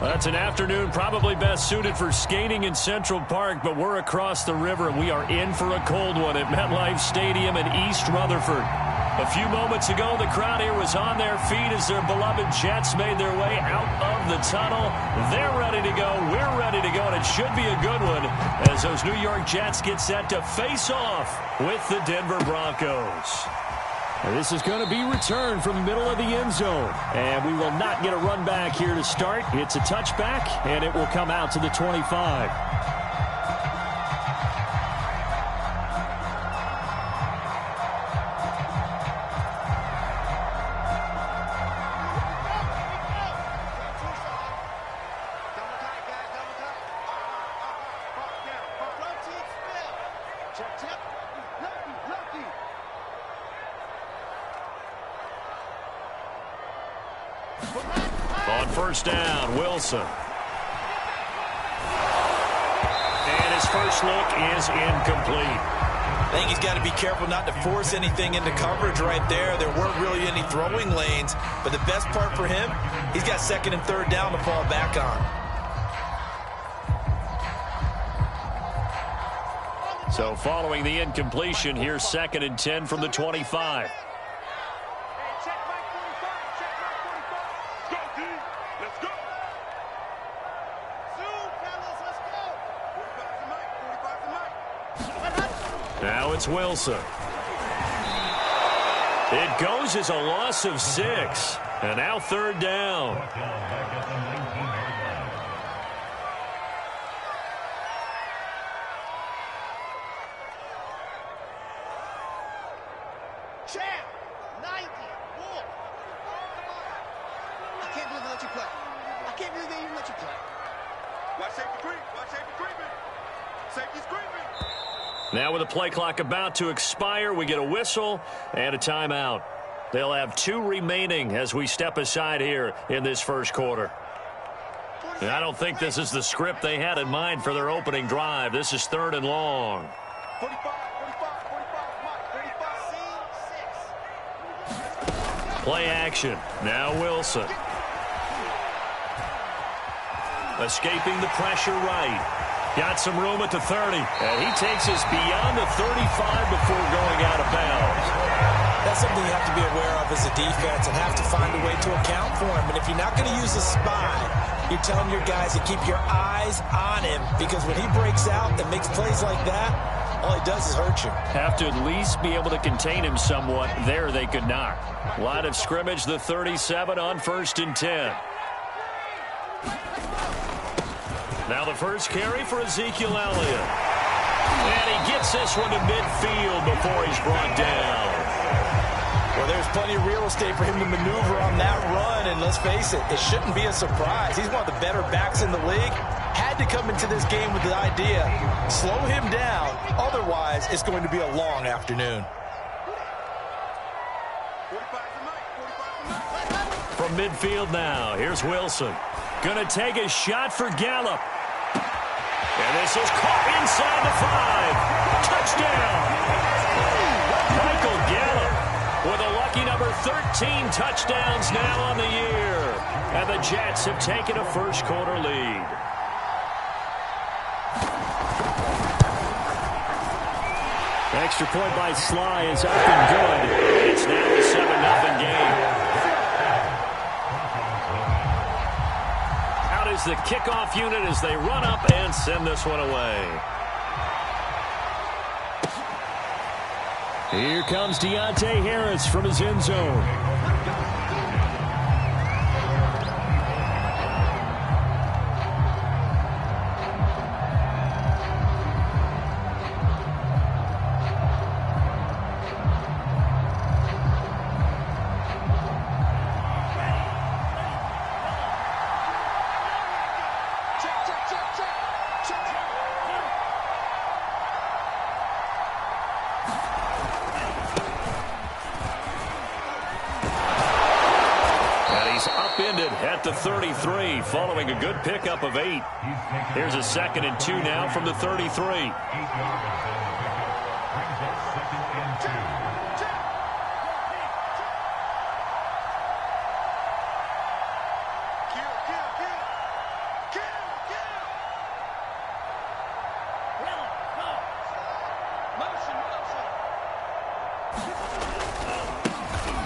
That's an afternoon probably best suited for skating in Central Park, but we're across the river, and we are in for a cold one at MetLife Stadium in East Rutherford. A few moments ago, the crowd here was on their feet as their beloved Jets made their way out of the tunnel. They're ready to go. We're ready to go, and it should be a good one as those New York Jets get set to face off with the Denver Broncos. And this is going to be returned from the middle of the end zone. And we will not get a run back here to start. It's a touchback, and it will come out to the 25. On first down, Wilson. And his first look is incomplete. I think he's got to be careful not to force anything into coverage right there. There weren't really any throwing lanes, but the best part for him, he's got second and third down to fall back on. So following the incompletion, here's second and 10 from the 25. Now it's Wilson. It goes as a loss of 6. And now third down. Champ, 90, Wolf. I can't believe they let you play. I can't believe they even let you play. Watch safety creep. Watch safety creeping. Safety's creeping. Now with the play clock about to expire, we get a whistle and a timeout. They'll have 2 remaining as we step aside here in this first quarter. And I don't think this is the script they had in mind for their opening drive. This is third and long. 45, 45, 45, Play action. Now Wilson. Escaping the pressure right. Got some room at the 30. And he takes us beyond the 35 before going out of bounds. That's something you have to be aware of as a defense and have to find a way to account for him. And if you're not going to use a spy, you're telling your guys to keep your eyes on him, because when he breaks out and makes plays like that, all he does is hurt you. Have to at least be able to contain him somewhat. There they could not. Line of scrimmage, the 37 on first and 10. Now the first carry for Ezekiel Elliott. And he gets this one to midfield before he's brought down. Well, there's plenty of real estate for him to maneuver on that run. And let's face it, it shouldn't be a surprise. He's one of the better backs in the league. Had to come into this game with the idea, slow him down. Otherwise, it's going to be a long afternoon. From midfield now, here's Wilson. Going to take a shot for Gallup. And this is caught inside the 5. Touchdown. Michael Gallup with a lucky number 13 touchdowns now on the year. And the Jets have taken a first quarter lead. Extra point by Sly is up and good. It's now a 7-0 game. Is the kickoff unit as they run up and send this one away. Here comes Deontay Harris from his end zone. At the 33, following a good pickup of 8. Here's a 2nd and 2 now from the 33.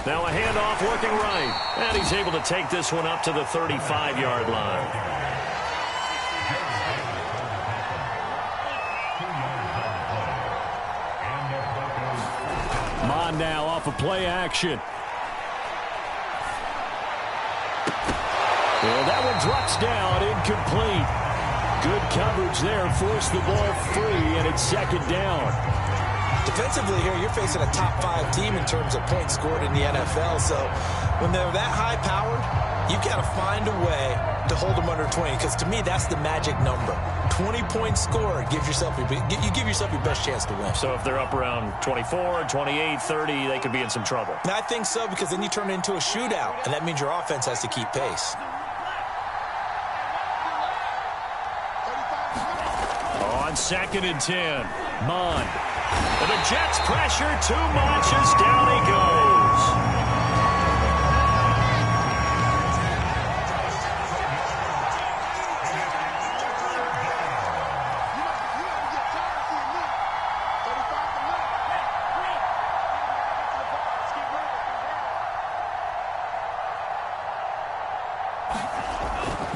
Now a handoff working right. And he's able to take this one up to the 35-yard line. Mon now off of play action. And that one drops down, incomplete. Good coverage there, forced the ball free, and it's second down. Defensively here, you're facing a top-5 team in terms of points scored in the NFL. So when they're that high-powered, you've got to find a way to hold them under 20. Because to me, that's the magic number. 20 points scored gives yourself you give yourself your best chance to win. So if they're up around 24, 28, 30, they could be in some trouble. And I think so, because then you turn it into a shootout, and that means your offense has to keep pace. On 2nd and 10, Mon. And the Jets pressure too much as down he goes.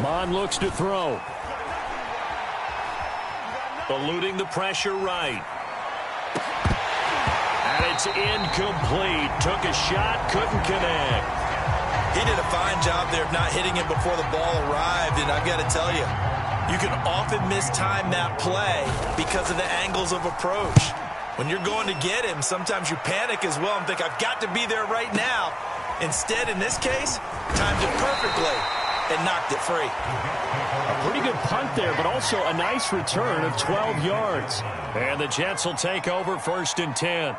Mon looks to throw. Eluding the pressure right. And it's incomplete. Took a shot, couldn't connect. He did a fine job there of not hitting it before the ball arrived, and I've got to tell you, you can often mistime that play because of the angles of approach. When you're going to get him, sometimes you panic as well and think, I've got to be there right now. Instead, in this case, timed it perfectly and knocked it free. A pretty good punt there, but also a nice return of 12 yards. And the Jets will take over 1st and 10.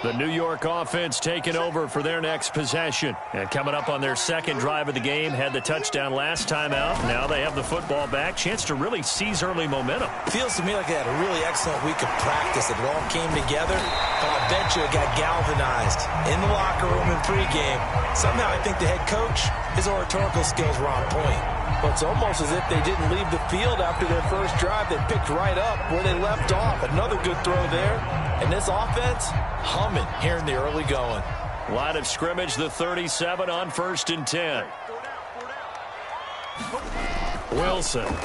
The New York offense taking over for their next possession. And coming up on their second drive of the game, had the touchdown last time out. Now they have the football back. Chance to really seize early momentum. Feels to me like they had a really excellent week of practice. It all came together. But I bet you it got galvanized in the locker room in pregame. Somehow I think the head coach, his oratorical skills were on point. Well, it's almost as if they didn't leave the field after their first drive. They picked right up where they left off. Another good throw there. And this offense, humming here in the early going. Line of scrimmage, the 37 on 1st and 10. Wilson. And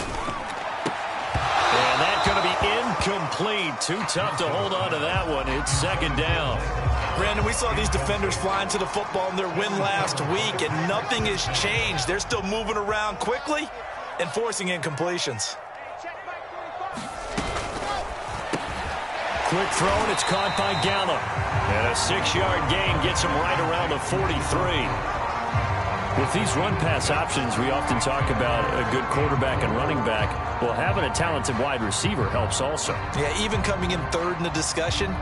that's going to be incomplete. Too tough to hold on to that one. It's second down. Brandon, we saw these defenders flying to the football in their win last week, and nothing has changed. They're still moving around quickly and forcing incompletions. Quick throw, and it's caught by Gallup. And a 6-yard gain gets him right around the 43. With these run-pass options, we often talk about a good quarterback and running back. Well, having a talented wide receiver helps also. Yeah, even coming in third in the discussion,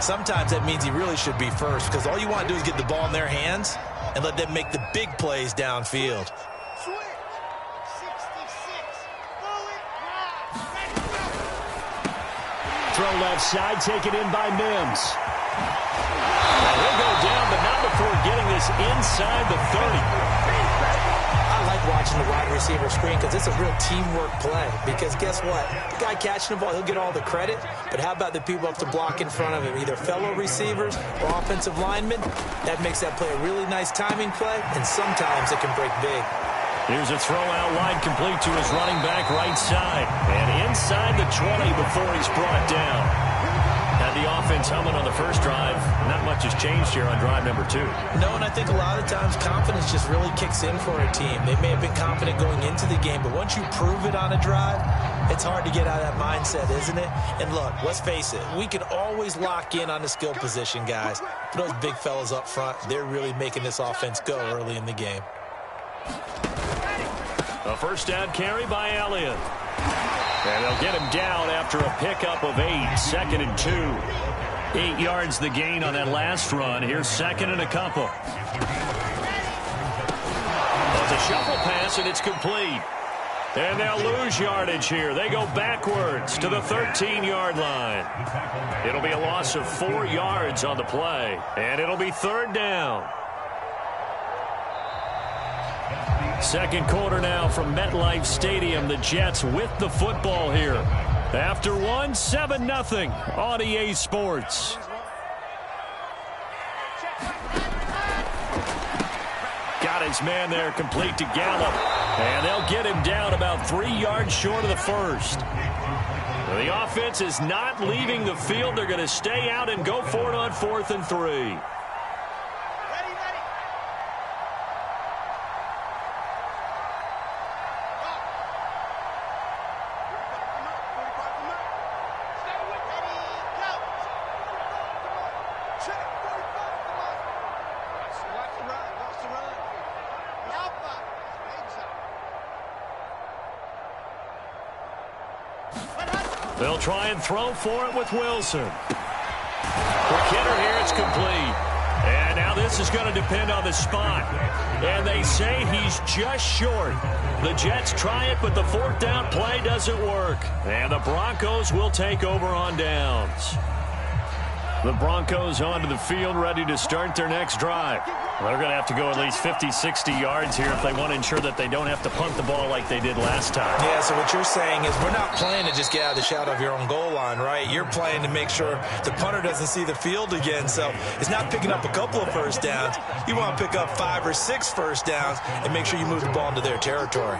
sometimes that means he really should be first, because all you want to do is get the ball in their hands and let them make the big plays downfield. Throw left side, taken in by Mims. He'll go down, but not before getting this inside the 30. I like watching the wide receiver screen because it's a real teamwork play. Because guess what? The guy catching the ball, he'll get all the credit. But how about the people up to block in front of him, either fellow receivers or offensive linemen? That makes that play a really nice timing play, and sometimes it can break big. Here's a throw out wide, complete to his running back right side. And inside the 20 before he's brought down. Had the offense humming on the first drive. Not much has changed here on drive number 2. No, and I think a lot of times confidence just really kicks in for a team. They may have been confident going into the game, but once you prove it on a drive, it's hard to get out of that mindset, isn't it? And look, let's face it, we can always lock in on the skill position, guys. But those big fellas up front, they're really making this offense go early in the game. A first down carry by Elliott. And they'll get him down after a pickup of 8. 2nd and 2. 8 yards the gain on that last run. Here's 2nd and a couple. It's a shuffle pass, and it's complete. And they'll lose yardage here. They go backwards to the 13-yard line. It'll be a loss of 4 yards on the play. And it'll be 3rd down. Second quarter now from MetLife Stadium. The Jets with the football here. After one, 7-0 on EA Sports. Got his man there complete to Gallup. And they'll get him down about 3 yards short of the first. The offense is not leaving the field. They're going to stay out and go for it on 4th and 3. They'll try and throw for it with Wilson. Quick hitter here, it's complete. And now this is going to depend on the spot. And they say he's just short. The Jets try it, but the 4th down play doesn't work. And the Broncos will take over on downs. The Broncos onto the field, ready to start their next drive. They're going to have to go at least 50, 60 yards here if they want to ensure that they don't have to punt the ball like they did last time. Yeah, so what you're saying is we're not playing to just get out of the shadow of your own goal line, right? You're playing to make sure the punter doesn't see the field again. So it's not picking up a couple of first downs. You want to pick up 5 or 6 first downs and make sure you move the ball into their territory.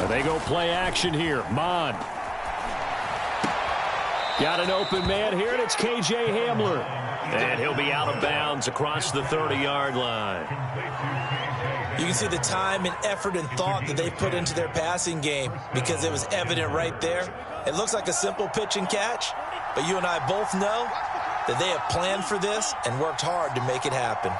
They go play action here. Mon. Got an open man here, and it's K.J. Hamler. And he'll be out of bounds across the 30-yard line. You can see the time and effort and thought that they put into their passing game because it was evident right there. It looks like a simple pitch and catch, but you and I both know that they have planned for this and worked hard to make it happen.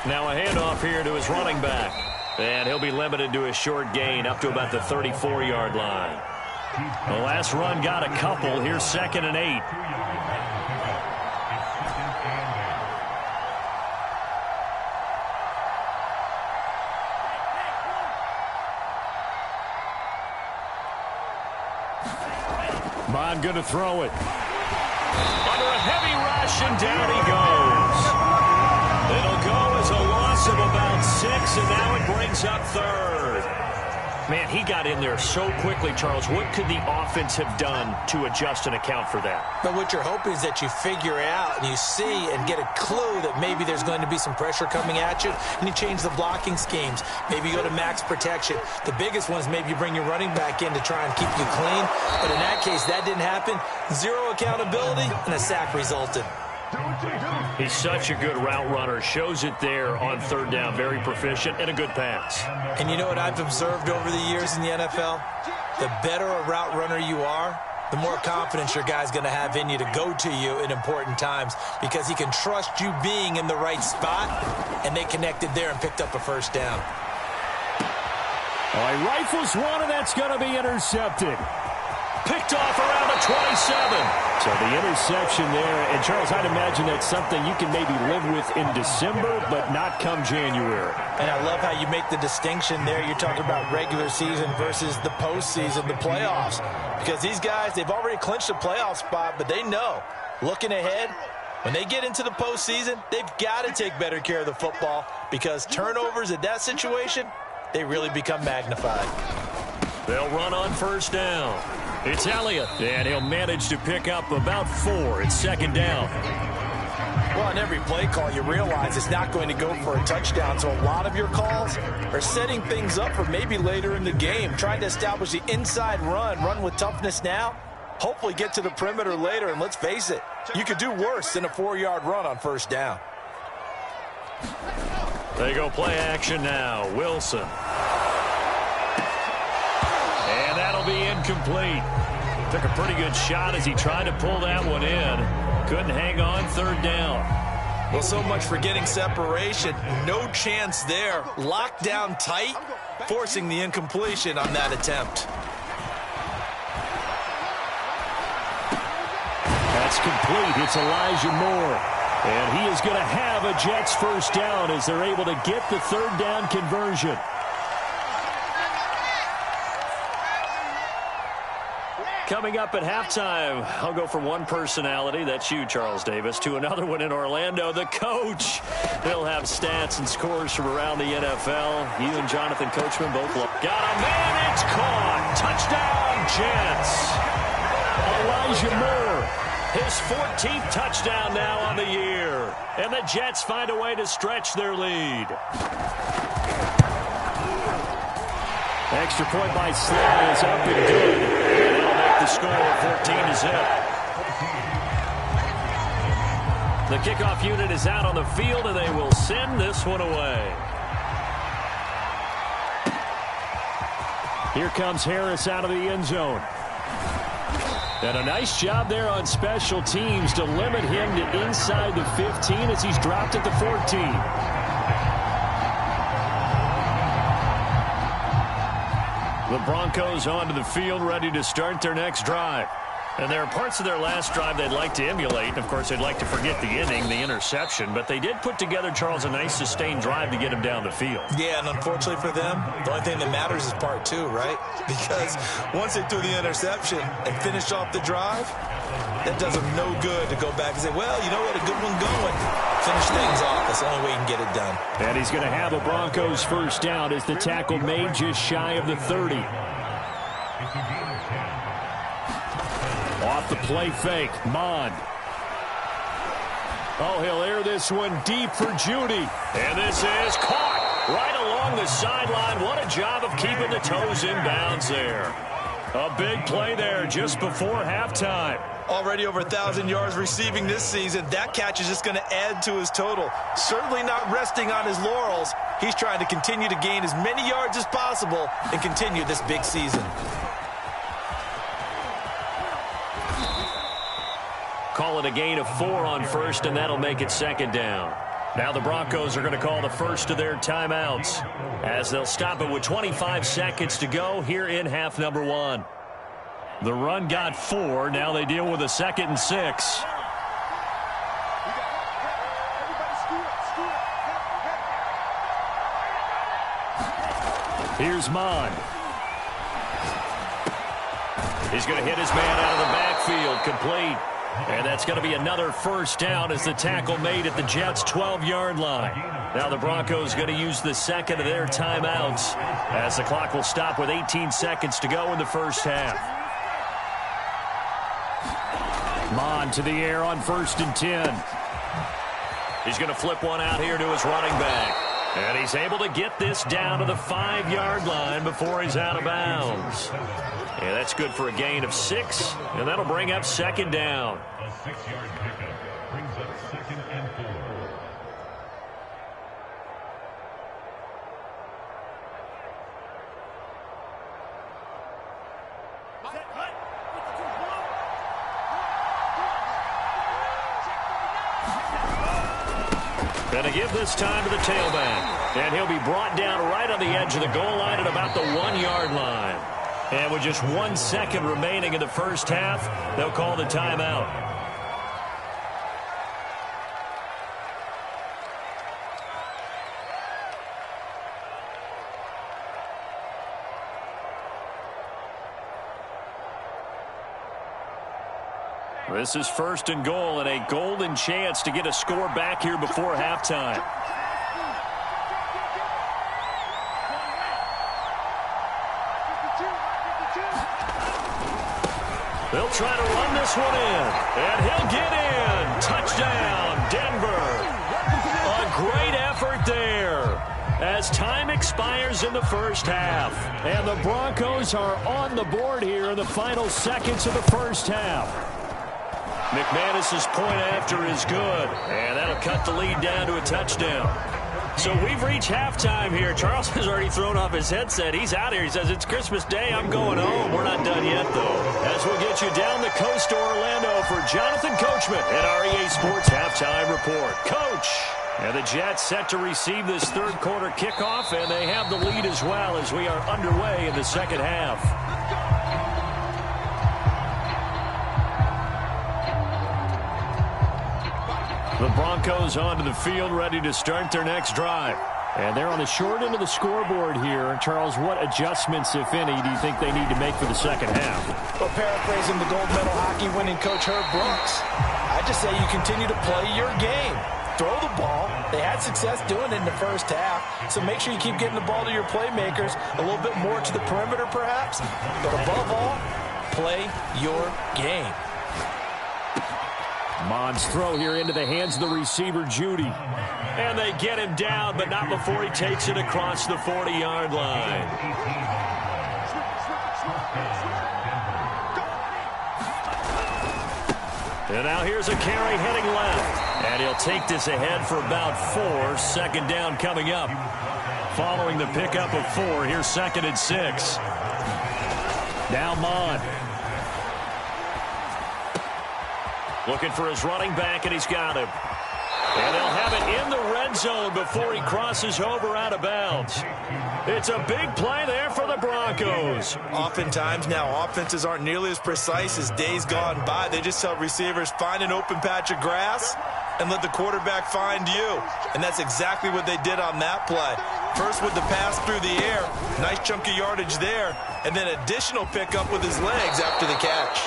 Now a handoff here to his running back. And he'll be limited to a short gain up to about the 34-yard line. The last run got a couple. Here's 2nd and 8. Mon going to throw it. Under a heavy rush, and down he goes. It'll go as a loss of about 6, and now it brings up 3rd. Man, he got in there so quickly, Charles. What could the offense have done to adjust and account for that? But what you're hoping is that you figure out and you see and get a clue that maybe there's going to be some pressure coming at you, and you change the blocking schemes. Maybe you go to max protection. The biggest one is maybe you bring your running back in to try and keep you clean. But in that case, that didn't happen. 0 accountability, and a sack resulted. He's such a good route runner. Shows it there on 3rd down. Very proficient and a good pass. And you know what I've observed over the years in the NFL? The better a route runner you are, the more confidence your guy's going to have in you to go to you in important times because he can trust you being in the right spot, and they connected there and picked up a first down. All right, rifles one, and that's going to be intercepted. Picked off around the 27. So the interception there. And, Charles, I'd imagine that's something you can maybe live with in December, but not come January. And I love how you make the distinction there. You're talking about regular season versus the postseason, the playoffs. Because these guys, they've already clinched a playoff spot, but they know, looking ahead, when they get into the postseason, they've got to take better care of the football because turnovers in that situation, they really become magnified. They'll run on 1st down. It's Elliott, and he'll manage to pick up about 4. It's 2nd down. Well, on every play call, you realize it's not going to go for a touchdown, so a lot of your calls are setting things up for maybe later in the game, trying to establish the inside run with toughness now, hopefully get to the perimeter later, and let's face it, you could do worse than a 4-yard run on 1st down. They go play action now. Wilson. And that'll be incomplete. Took a pretty good shot as he tried to pull that one in. Couldn't hang on 3rd down. Well, so much for getting separation. No chance there. Locked down tight, forcing the incompletion on that attempt. That's complete. It's Elijah Moore. And he is going to have a Jets 1st down as they're able to get the 3rd down conversion. Coming up at halftime, I'll go from one personality, that's you, Charles Davis, to another one in Orlando, the coach. He'll have stats and scores from around the NFL. You and Jonathan Coachman both look. Got a man, it's caught. Touchdown, Jets. Elijah Moore, his 14th touchdown now on the year. And the Jets find a way to stretch their lead. Extra point by Sly is up and good. And that'll make the score 14-0. The kickoff unit is out on the field, and they will send this one away. Here comes Harris out of the end zone. And a nice job there on special teams to limit him to inside the 15 as he's dropped at the 14. The Broncos onto the field, ready to start their next drive. And there are parts of their last drive they'd like to emulate. Of course, they'd like to forget the inning, the interception. But they did put together, Charles, a nice sustained drive to get him down the field. Yeah, and unfortunately for them, the only thing that matters is part two, right? Because once they threw the interception and finished off the drive, that does them no good to go back and say, well, you know what, a good one going. Finish things off. That's the only way you can get it done. And he's going to have a Broncos first down as the tackle made just shy of the 30. Off the play fake, Mond. Oh, he'll air this one deep for Judy. And this is caught right along the sideline. What a job of keeping the toes in bounds there. A big play there just before halftime. Already over 1,000 yards receiving this season. That catch is just going to add to his total. Certainly not resting on his laurels. He's trying to continue to gain as many yards as possible and continue this big season. Call it a gain of 4 on first, and that'll make it second down. Now the Broncos are going to call the first of their timeouts as they'll stop it with 25 seconds to go here in half number 1. The run got 4. Now they deal with a 2nd and 6. Here's Mond. He's going to hit his man out of the backfield, complete. And that's going to be another first down as the tackle made at the Jets' 12-yard line. Now the Broncos going to use the second of their timeouts as the clock will stop with 18 seconds to go in the first half. Mond to the air on 1st and 10. He's going to flip one out here to his running back. And he's able to get this down to the 5-yard line before he's out of bounds. And that's good for a gain of 6, and that'll bring up second down. A 6-yard pickup brings up 2nd and 4. Going to give this time to the tailback. And he'll be brought down right on the edge of the goal line at about the 1-yard line. And with just 1 second remaining in the first half, they'll call the timeout. This is 1st and goal and a golden chance to get a score back here before halftime. They'll try to run this one in, and he'll get in. Touchdown, Denver. A great effort there as time expires in the first half. And the Broncos are on the board here in the final seconds of the first half. McManus's point after is good, and that'll cut the lead down to a touchdown. So we've reached halftime here. Charles has already thrown off his headset. He's out here. He says, it's Christmas Day. I'm going home. We're not done yet, though. As we'll get you down the coast to Orlando for Jonathan Coachman at our EA Sports Halftime Report. Coach! And the Jets set to receive this third quarter kickoff, and they have the lead as well as we are underway in the second half. The Broncos onto the field ready to start their next drive. And they're on the short end of the scoreboard here. Charles, what adjustments, if any, do you think they need to make for the second half? Well, paraphrasing the gold medal hockey winning coach Herb Brooks, I just say you continue to play your game. Throw the ball. They had success doing it in the first half, so make sure you keep getting the ball to your playmakers, a little bit more to the perimeter perhaps, but above all, play your game. Mond's throw here into the hands of the receiver, Judy. And they get him down, but not before he takes it across the 40-yard line. And now here's a carry heading left. And he'll take this ahead for about 4. Second down coming up. Following the pickup of 4, here's 2nd and 6. Now Mond. Looking for his running back, and he's got him. And they'll have it in the red zone before he crosses over out of bounds. It's a big play there for the Broncos. Oftentimes now, offenses aren't nearly as precise as days gone by. They just tell receivers, find an open patch of grass and let the quarterback find you. And that's exactly what they did on that play. First with the pass through the air, nice chunk of yardage there, and then additional pickup with his legs after the catch.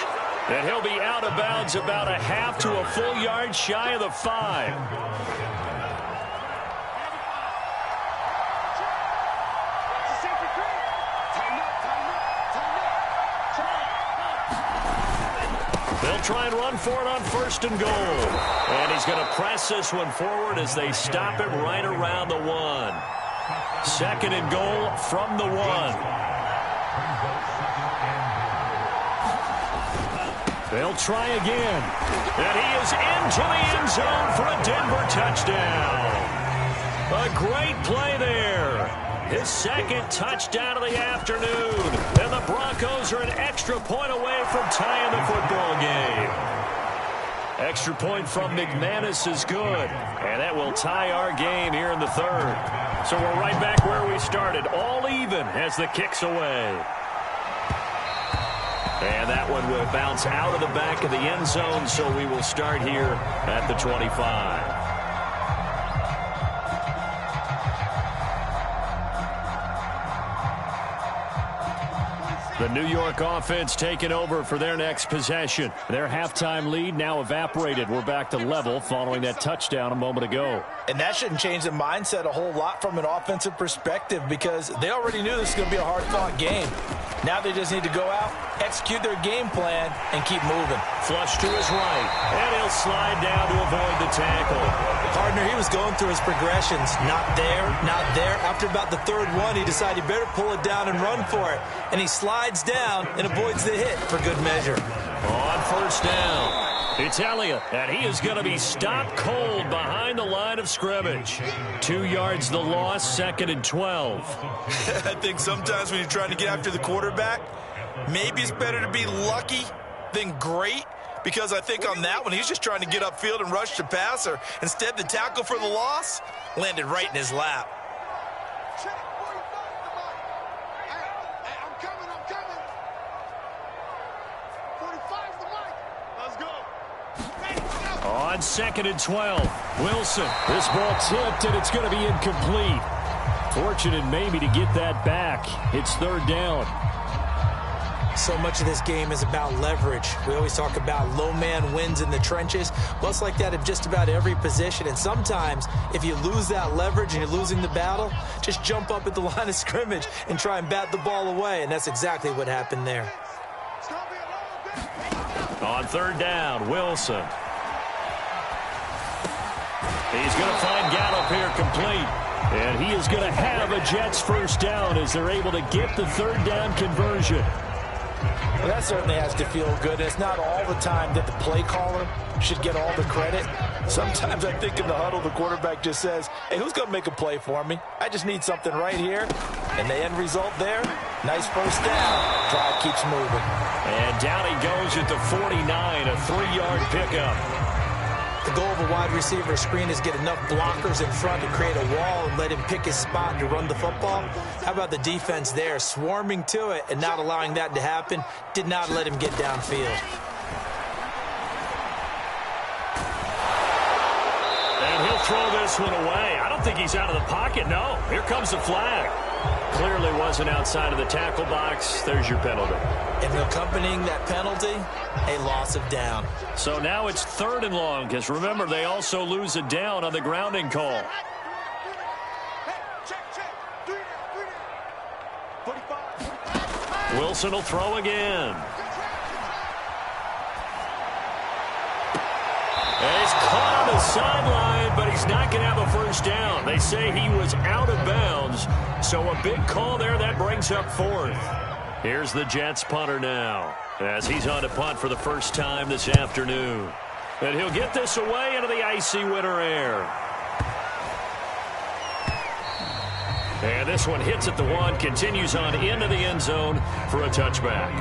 And he'll be out of bounds about a half to a full yard shy of the 5. They'll try and run for it on 1st and goal. And he's going to press this one forward as they stop it right around the 1. 2nd and goal from the 1. They'll try again. And he is into the end zone for a Denver touchdown. A great play there. His 2nd touchdown of the afternoon. And the Broncos are an extra point away from tying the football game. Extra point from McManus is good. And that will tie our game here in the 3rd. So we're right back where we started. All even as the kick's away. And that one will bounce out of the back of the end zone, so we will start here at the 25. The New York offense taking over for their next possession. Their halftime lead now evaporated. We're back to level following that touchdown a moment ago. And that shouldn't change the mindset a whole lot from an offensive perspective because they already knew this was going to be a hard-fought game. Now they just need to go out, execute their game plan, and keep moving. Flush to his right, and he'll slide down to avoid the tackle. Partner, he was going through his progressions. Not there, not there. After about the 3rd one, he decided he better pull it down and run for it. And he slides down and avoids the hit for good measure. On 1st down. It's Elliott, and he is going to be stopped cold behind the line of scrimmage. 2 yards the loss, 2nd and 12. I think sometimes when you're trying to get after the quarterback, maybe it's better to be lucky than great, because I think on that one, he's just trying to get upfield and rush the passer. Instead, the tackle for the loss landed right in his lap. On 2nd and 12, Wilson. This ball tipped, and it's going to be incomplete. Fortunate maybe to get that back. It's 3rd down. So much of this game is about leverage. We always talk about low man wins in the trenches. Well, it's like that at just about every position. And sometimes, if you lose that leverage and you're losing the battle, just jump up at the line of scrimmage and try and bat the ball away. And that's exactly what happened there. On 3rd down, Wilson. He's going to find Gallup here complete. And he is going to have a Jets 1st down as they're able to get the 3rd down conversion. Well, that certainly has to feel good. It's not all the time that the play caller should get all the credit. Sometimes I think in the huddle, the quarterback just says, hey, who's going to make a play for me? I just need something right here. And the end result there, nice 1st down. Drive keeps moving. And down he goes at the 49, a 3-yard pickup. The goal of a wide receiver screen is get enough blockers in front to create a wall and let him pick his spot to run the football. How about the defense there, swarming to it and not allowing that to happen? Did not let him get downfield. And he'll throw this one away. I don't think he's out of the pocket. No, here comes the flag. Clearly wasn't outside of the tackle box. There's your penalty. And accompanying that penalty, a loss of down. So now it's 3rd and long, because remember, they also lose a down on the grounding call. Wilson will throw again. And he's caught on the sideline, but he's not going to have a first down. They say he was out of bounds, so a big call there. That brings up 4th. Here's the Jets punter now, as he's on to punt for the first time this afternoon. And he'll get this away into the icy winter air. And this one hits at the 1, continues on into the end zone for a touchback.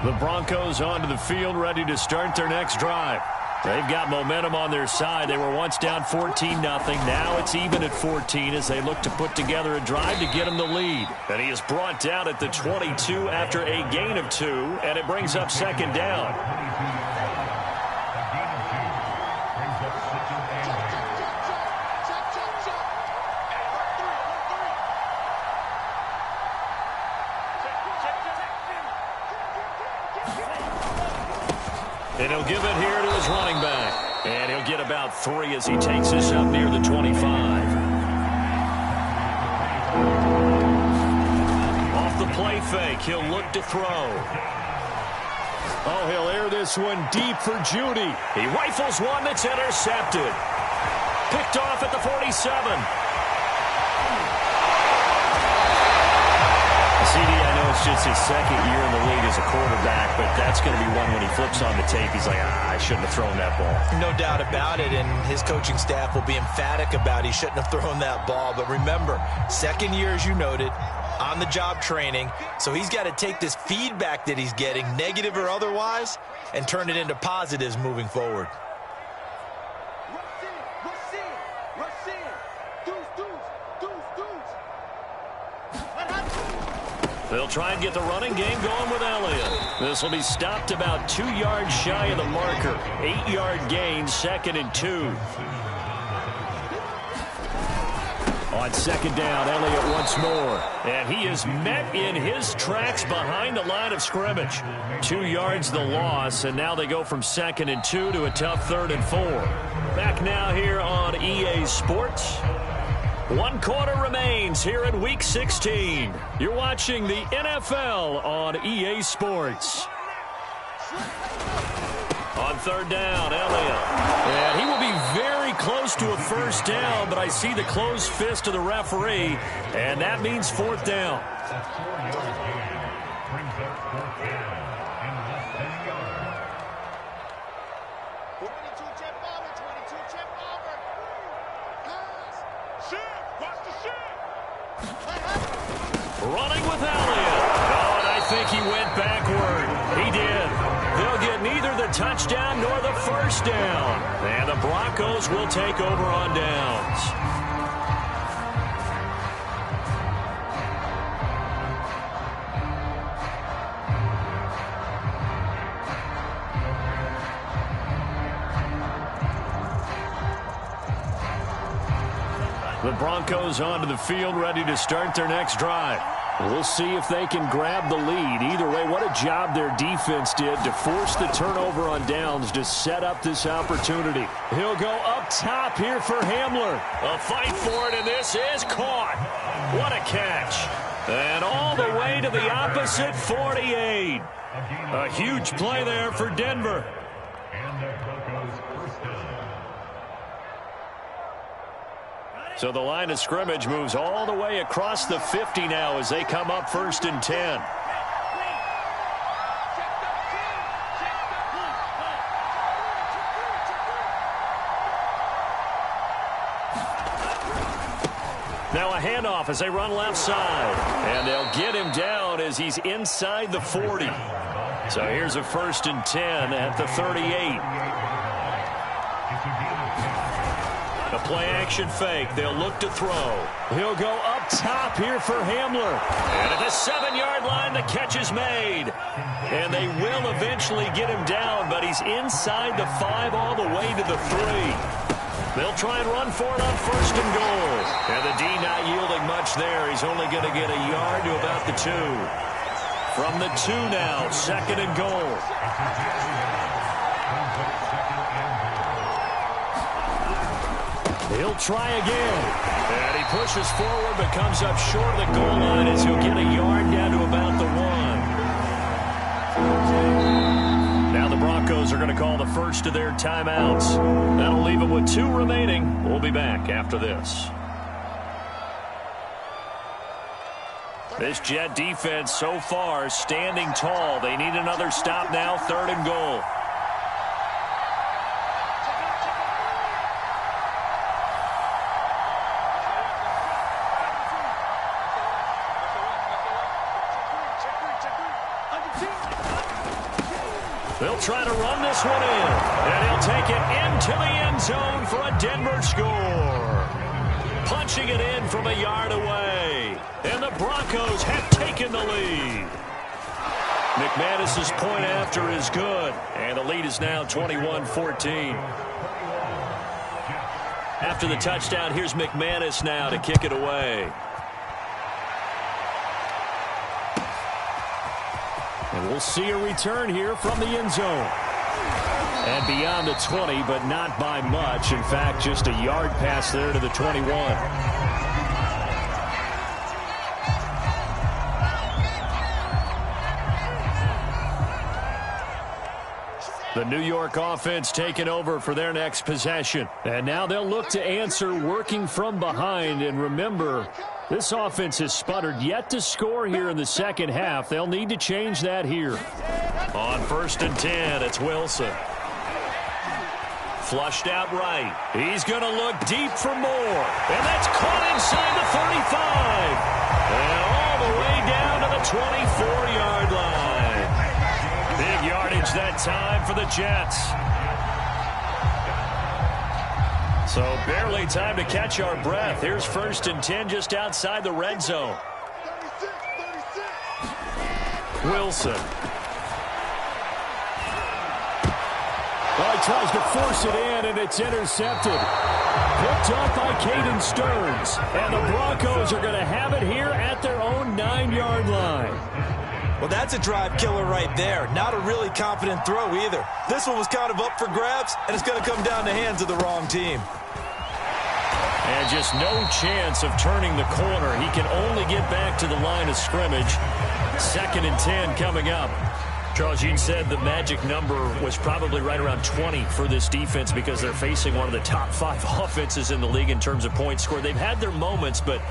The Broncos onto the field, ready to start their next drive. They've got momentum on their side. They were once down 14-0. Now it's even at 14 as they look to put together a drive to get them the lead. And he is brought down at the 22 after a gain of 2, and it brings up 2nd down. And he'll give it here to his running back. And he'll get about 3 as he takes this up near the 25. Off the play fake, he'll look to throw. Oh, he'll air this one deep for Judy. He rifles one that's intercepted. Picked off at the 47. CD, I know it's just his 2nd year in the league as a quarterback, but that's going to be one when he flips on the tape. He's like, I shouldn't have thrown that ball. No doubt about it, and his coaching staff will be emphatic about he shouldn't have thrown that ball. But remember, 2nd year, as you noted, on-the-job training, so he's got to take this feedback that he's getting, negative or otherwise, and turn it into positives moving forward. They'll try and get the running game going with Elliott. This will be stopped about 2 yards shy of the marker. 8-yard gain, 2nd and 2. On 2nd down, Elliott once more. And he is met in his tracks behind the line of scrimmage. 2 yards the loss, and now they go from 2nd and 2 to a tough 3rd and 4. Back now here on EA Sports. 1 quarter remains here in Week 16. You're watching the NFL on EA Sports. On 3rd down, Elliott. And he will be very close to a first down, but I see the closed fist of the referee, and that means 4th down. Running with Elliott. Oh, and I think he went backward. He did. They'll get neither the touchdown nor the first down. And the Broncos will take over on downs. The Broncos onto the field, ready to start their next drive. We'll see if they can grab the lead. Either way, what a job their defense did to force the turnover on downs to set up this opportunity. He'll go up top here for Hamler. A fight for it, and this is caught. What a catch. And all the way to the opposite 48. A huge play there for Denver. And the Broncos first down. So the line of scrimmage moves all the way across the 50 now as they come up 1st and 10. Now a handoff as they run left side. And they'll get him down as he's inside the 40. So here's a 1st and 10 at the 38. A Play-action fake. They'll look to throw. He'll go up top here for Hamler. And at the 7-yard line, the catch is made. And they will eventually get him down, but he's inside the 5 all the way to the 3. They'll try and run for it on 1st and goal. And the D not yielding much there. He's only going to get a yard to about the 2. From the 2 now, 2nd and goal. He'll try again. And he pushes forward but comes up short of the goal line as he'll get a yard down to about the 1. Now the Broncos are going to call the first of their timeouts. That'll leave them with 2 remaining. We'll be back after this. This Jet defense so far standing tall. They need another stop now, 3rd and goal. They'll try to run this one in, and he'll take it into the end zone for a Denver score. Punching it in from a yard away, and the Broncos have taken the lead. McManus's point after is good, and the lead is now 21-14. After the touchdown, here's McManus now to kick it away. And we'll see a return here from the end zone. And beyond the 20, but not by much. In fact, just a yard pass there to the 21. The New York offense taking over for their next possession. And now they'll look to answer working from behind. And remember, this offense has sputtered yet to score here in the second half. They'll need to change that here. On 1st and 10, it's Wilson. Flushed out right. He's going to look deep for more. And that's caught inside the 35. And all the way down to the 24-yard line. Big yardage that time for the Jets. So barely time to catch our breath. Here's 1st and 10 just outside the red zone. Wilson. Well, he tries to force it in, and it's intercepted. Picked up by Caden Stearns. And the Broncos are going to have it here at their own 9-yard line. Well, that's a drive killer right there. Not a really confident throw either. This one was kind of up for grabs, and it's going to come down the hands of the wrong team. And just no chance of turning the corner. He can only get back to the line of scrimmage. 2nd and 10 coming up. Charles, you said the magic number was probably right around 20 for this defense because they're facing one of the top 5 offenses in the league in terms of points scored. They've had their moments, but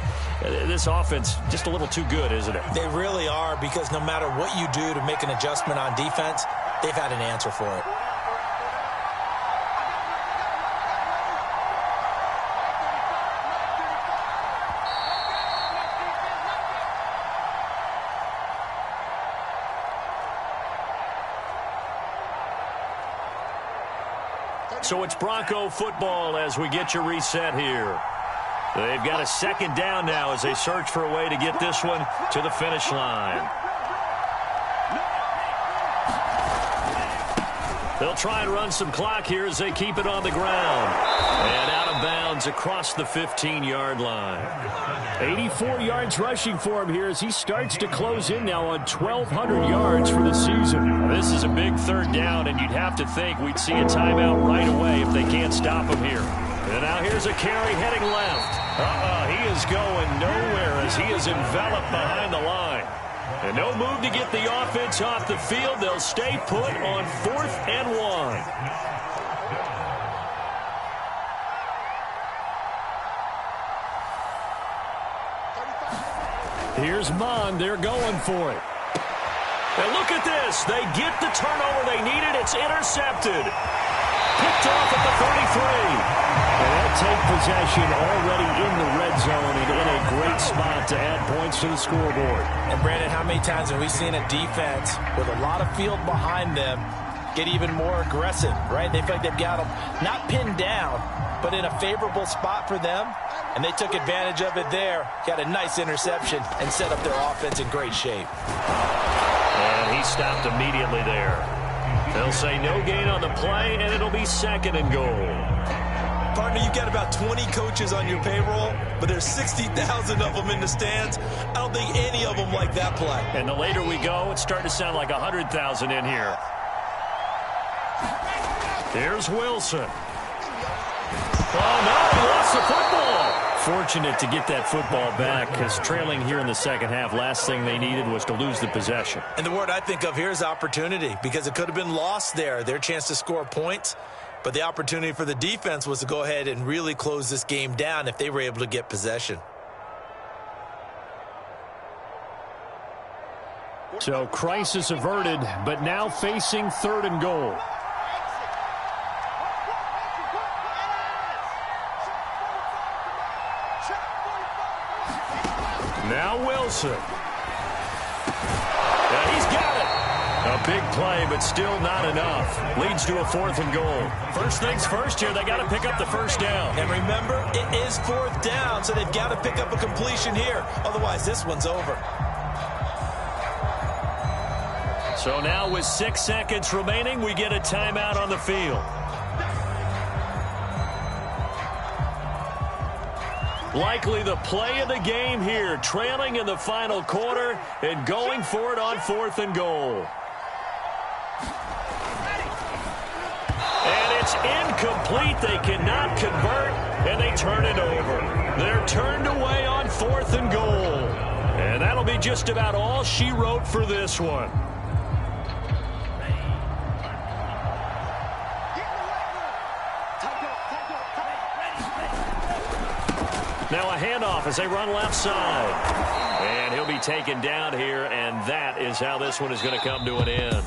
this offense just a little too good, isn't it? They really are, because no matter what you do to make an adjustment on defense, they've had an answer for it. So it's Bronco football as we get you reset here. They've got a 2nd down now as they search for a way to get this one to the finish line. They'll try and run some clock here as they keep it on the ground. And out of bounds across the 15-yard line. 84 yards rushing for him here as he starts to close in now on 1,200 yards for the season. This is a big 3rd down, and you'd have to think we'd see a timeout right away if they can't stop him here. And now here's a carry heading left. He is going nowhere as he is enveloped behind the line. And no move to get the offense off the field. They'll stay put on 4th and 1. Here's Mond. They're going for it. And look at this. They get the turnover they needed. It's intercepted. Picked off at the 33. And they'll take possession already in the red zone and in a great spot to add points to the scoreboard. And, Brandon, how many times have we seen a defense with a lot of field behind them get even more aggressive, right? They feel like they've got them not pinned down, but in a favorable spot for them, and they took advantage of it there. Got a nice interception and set up their offense in great shape. And he stopped immediately there. They'll say no gain on the play, and it'll be 2nd and goal. Partner, you've got about 20 coaches on your payroll, but there's 60,000 of them in the stands. I don't think any of them like that play. And the later we go, it's starting to sound like 100,000 in here. Here's Wilson. Oh, no, he lost the football. Fortunate to get that football back, because trailing here in the second half, last thing they needed was to lose the possession. And the word I think of here is opportunity, because it could have been lost there, their chance to score points. But the opportunity for the defense was to go ahead and really close this game down if they were able to get possession. So crisis averted, but now facing 3rd and goal. Now Wilson. And he's got it. A big play, but still not enough. Leads to a 4th and goal. First things first here, they got to pick up the first down. And remember, it is 4th down, so they've got to pick up a completion here. Otherwise, this one's over. So now with 6 seconds remaining, we get a timeout on the field. Likely the play of the game here, trailing in the final quarter and going for it on 4th and goal. And it's incomplete. They cannot convert, and they turn it over. They're turned away on 4th and goal. And that'll be just about all she wrote for this one. Now a handoff as they run left side. And he'll be taken down here, and that is how this one is going to come to an end.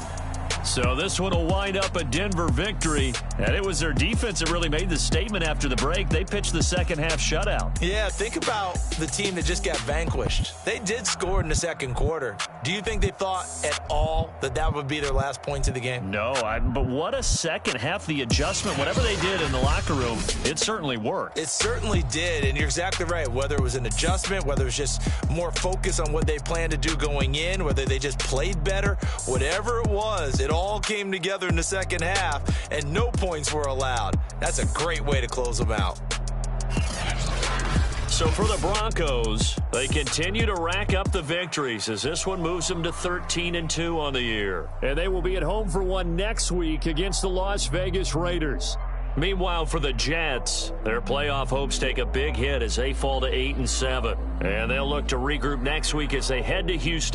So this one will wind up a Denver victory, and it was their defense that really made the statement after the break. They pitched the second half shutout. Yeah, think about the team that just got vanquished. They did score in the second quarter. Do you think they thought at all that that would be their last points of the game? No, but what a second half. The adjustment, whatever they did in the locker room, it certainly worked. It certainly did, and you're exactly right. Whether it was an adjustment, whether it was just more focus on what they planned to do going in, whether they just played better, whatever it was, it all came together in the second half, and no points were allowed. That's a great way to close them out. So for the Broncos, they continue to rack up the victories as this one moves them to 13-2 on the year. And they will be at home for one next week against the Las Vegas Raiders. Meanwhile, for the Jets, their playoff hopes take a big hit as they fall to 8-7. And they'll look to regroup next week as they head to Houston.